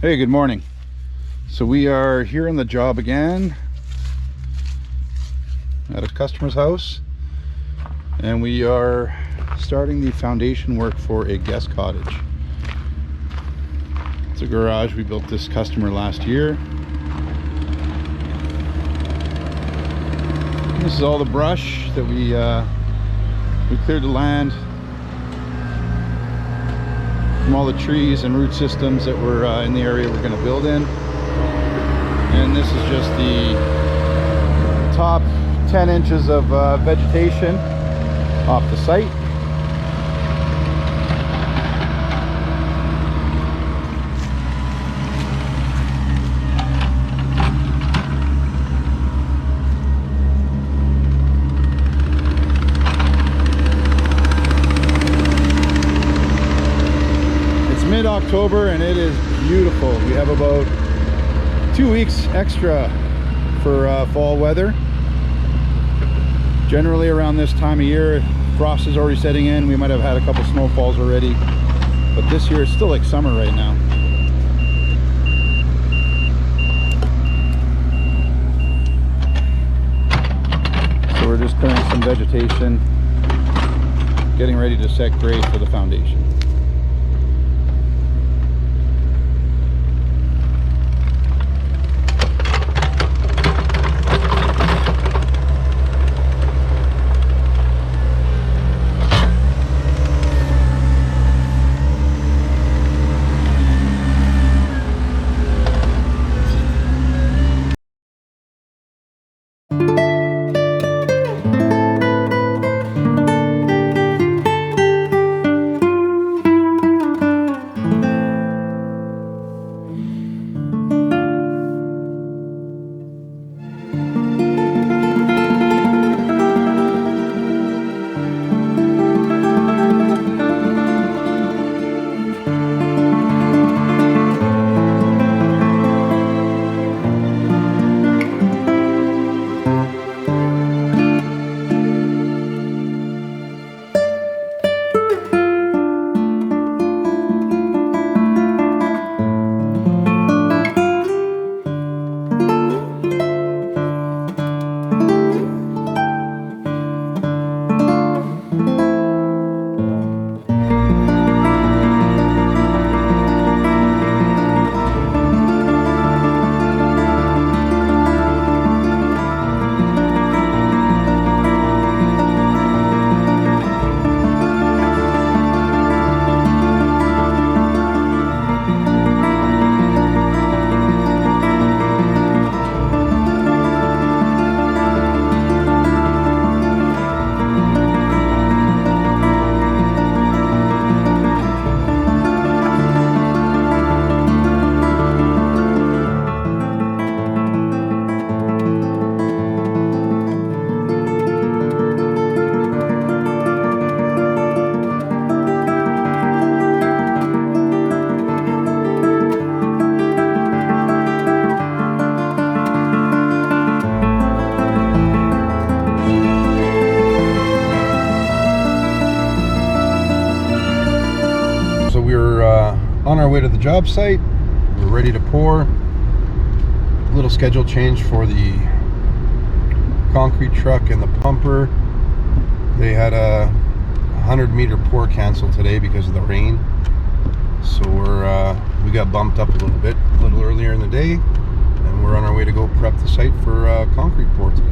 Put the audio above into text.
Hey, good morning. So we are here on the job again at a customer's house, and we are starting the foundation work for a guest cottage. It's a garage. We built this customer last year. This is all the brush that we cleared the land from all the trees and root systems that were in the area we're going to build in. And this is just the top 10 inches of vegetation off the site. Mid-October and it is beautiful. We have about 2 weeks extra for fall weather. Generally around this time of year, frost is already setting in. We might have had a couple snowfalls already, but this year it's still like summer right now. So we're just clearing some vegetation, getting ready to set grade for the foundation. On our way to the job site. We're ready to pour. A little schedule change for the concrete truck and the pumper. They had a 100-meter pour canceled today because of the rain, so we got bumped up a little earlier in the day, and we're on our way to go prep the site for concrete pour today.